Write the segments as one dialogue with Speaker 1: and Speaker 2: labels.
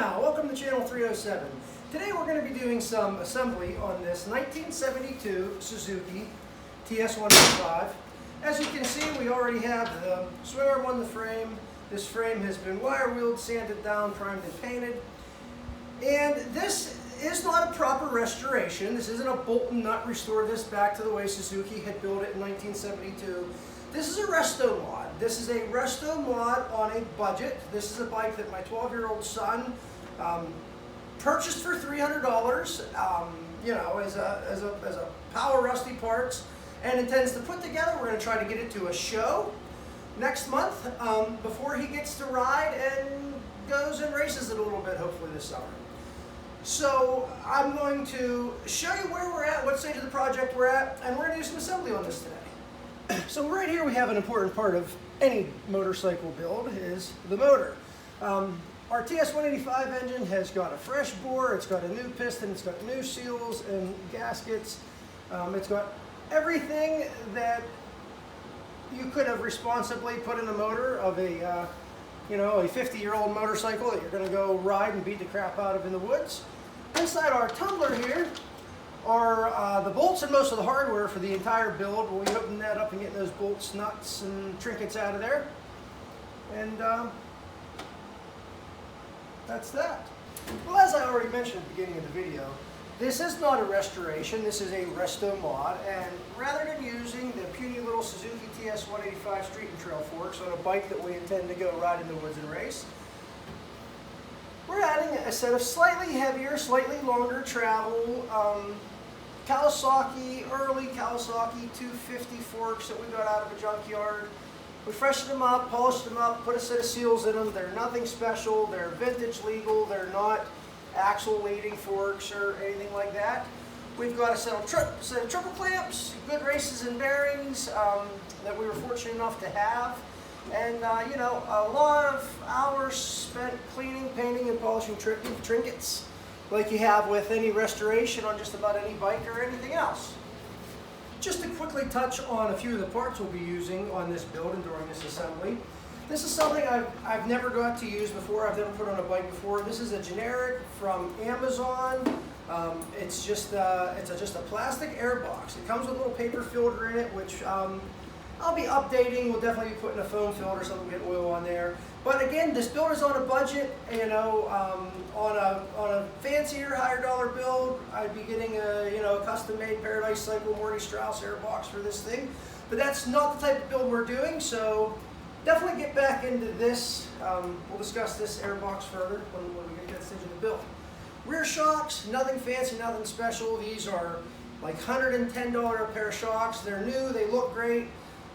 Speaker 1: now, welcome to channel 307. Today we're going to be doing some assembly on this 1972 Suzuki TS 185. As you can see, we already have the swing arm on the frame. This frame has been wire wheeled, sanded down, primed and painted. And this is not a proper restoration. This isn't a bolt and nut restore this back to the way Suzuki had built it in 1972. This is a resto mod. This is a resto mod on a budget. This is a bike that my 12-year-old son purchased for $300, you know, as a power rusty parts, and intends to put together. We're going to try to get it to a show next month before he gets to ride and goes and races it a little bit, hopefully this summer. So I'm going to show you where we're at, what stage of the project we're at, and we're going to do some assembly on this today. So right here we have an important part of any motorcycle build is the motor. Our TS 185 engine has got a fresh bore, it's got a new piston, it's got new seals and gaskets. It's got everything that you could have responsibly put in a motor of a you know, a 50-year-old motorcycle that you're going to go ride and beat the crap out of in the woods. Inside our tumbler here are the bolts and most of the hardware for the entire build. We'll be opening that up and getting those bolts, nuts, and trinkets out of there. And that's that. Well, as I already mentioned at the beginning of the video, this is not a restoration, this is a resto mod, and rather than using the puny little Suzuki TS 185 street and trail forks on a bike that we intend to go ride in the woods and race, we're adding a set of slightly heavier, slightly longer travel Kawasaki, early Kawasaki 250 forks that we got out of a junkyard. We freshened them up, polished them up, put a set of seals in them. They're nothing special, they're vintage legal, they're not axle leading forks or anything like that. We've got a set of triple clamps, good races and bearings that we were fortunate enough to have. And you know, a lot of hours spent cleaning, painting, and polishing trinkets like you have with any restoration on just about any bike or anything else. Just to quickly touch on a few of the parts we'll be using on this build and during this assembly. This is something I've never got to use before, I've never put on a bike before. This is a generic from Amazon. It's just a plastic air box. It comes with a little paper filter in it, which I'll be updating. We'll definitely be putting a foam filter so we'll get oil on there. But again, this build is on a budget. You know, on a fancier, higher dollar build, I'd be getting a a custom-made Paradise Cycle Morty Strauss air box for this thing. But that's not the type of build we're doing. So definitely get back into this. We'll discuss this air box further when we get to that stage of the build. Rear shocks, nothing fancy, nothing special. These are like $110 a pair of shocks. They're new. They look great.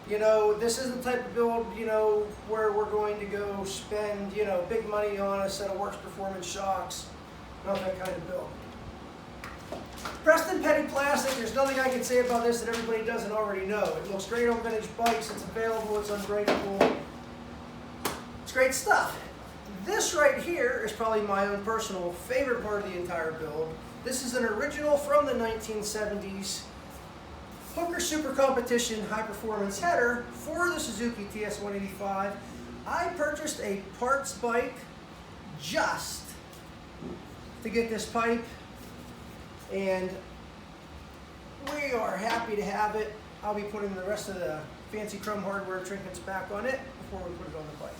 Speaker 1: You know, this isn't the type of build, you know, where we're going to go spend, you know, big money on a set of Works Performance shocks. Not that kind of build. Preston Petty plastic. There's nothing I can say about this that everybody doesn't already know. It looks great on vintage bikes. It's available. It's unbreakable. It's great stuff. This right here is probably my own personal favorite part of the entire build. This is an original from the 1970s. Hooker Super Competition high performance header for the Suzuki TS 185. I purchased a parts bike just to get this pipe, and we are happy to have it. I'll be putting the rest of the fancy chrome hardware trinkets back on it before we put it on the bike.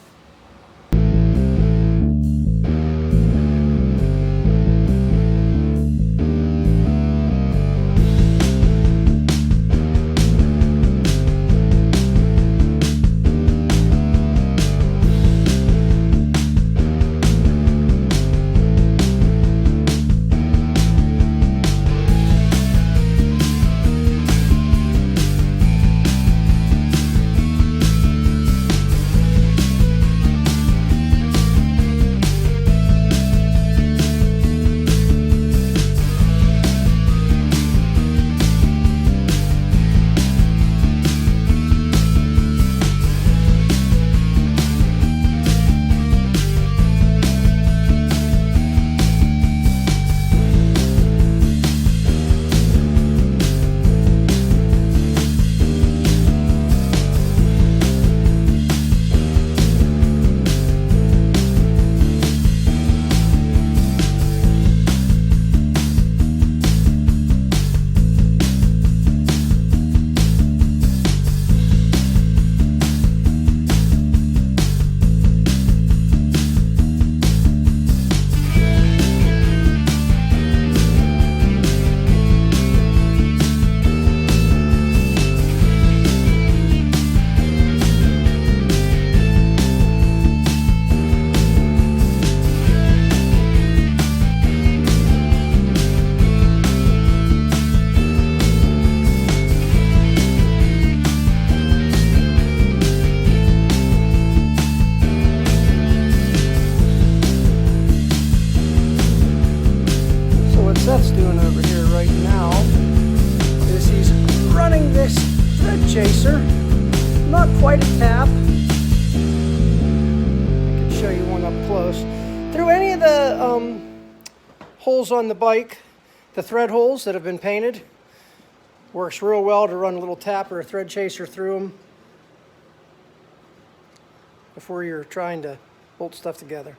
Speaker 1: through any of the holes on the bike, the thread holes that have been painted. Works real well to run a little tap or a thread chaser through them before you're trying to bolt stuff together.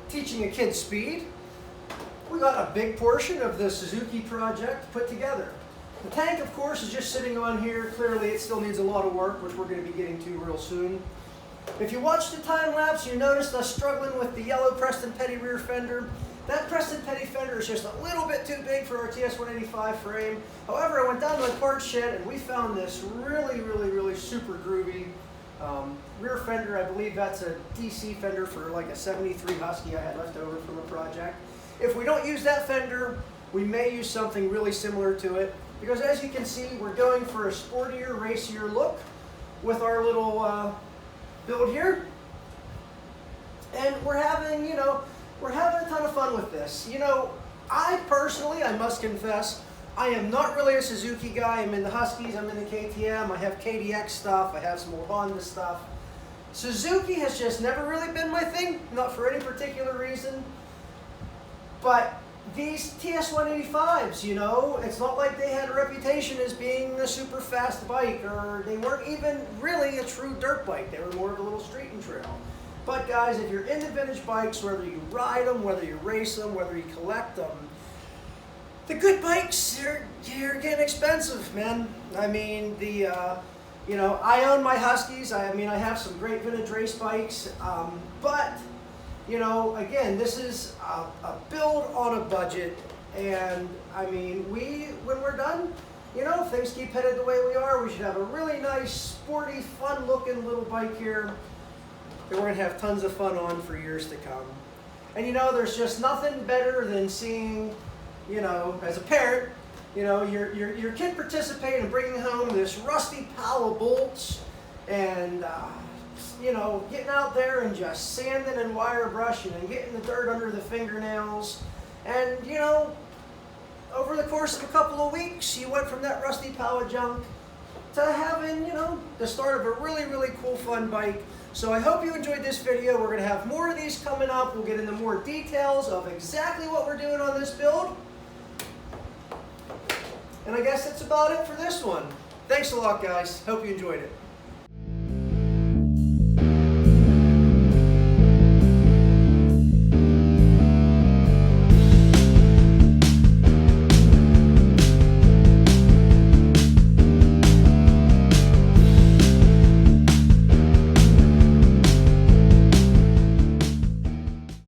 Speaker 1: Teaching a kid speed, we got a big portion of the Suzuki project put together. The tank, of course, is just sitting on here. Clearly, it still needs a lot of work, which we're going to be getting to real soon. If you watch the time lapse, you noticed us struggling with the yellow Preston Petty rear fender. That Preston Petty fender is just a little bit too big for our TS185 frame. However, I went down to the parts shed and we found this really super groovy rear fender. I believe that's a DC fender for like a 73 Husky I had left over from a project. If we don't use that fender, we may use something really similar to it, because as you can see, we're going for a sportier, racier look with our little build here. And we're having, we're having a ton of fun with this. I personally, I must confess, I am not really a Suzuki guy. I'm in the Huskies, I'm in the KTM, I have KDX stuff, I have some old Honda stuff. Suzuki has just never really been my thing, not for any particular reason. But these TS185s, it's not like they had a reputation as being a super fast bike, or they weren't even really a true dirt bike. They were more of a little street and trail. But guys, if you're into vintage bikes, whether you ride them, whether you race them, whether you collect them, the good bikes, they're getting expensive, man. I mean, I own my Huskies. I have some great vintage race bikes, but, again, this is a build on a budget, and, when we're done, if things keep headed the way we are, we should have a really nice, sporty, fun-looking little bike here that we're going to have tons of fun on for years to come. And, there's just nothing better than seeing, as a parent, your kid participate in bringing home this rusty pile of bolts and, getting out there and just sanding and wire brushing and getting the dirt under the fingernails. And, over the course of a couple of weeks, you went from that rusty pile of junk to having, the start of a really cool, fun bike. So I hope you enjoyed this video. We're going to have more of these coming up. We'll get into more details of exactly what we're doing on this build. And I guess that's about it for this one. Thanks a lot, guys. Hope you enjoyed it.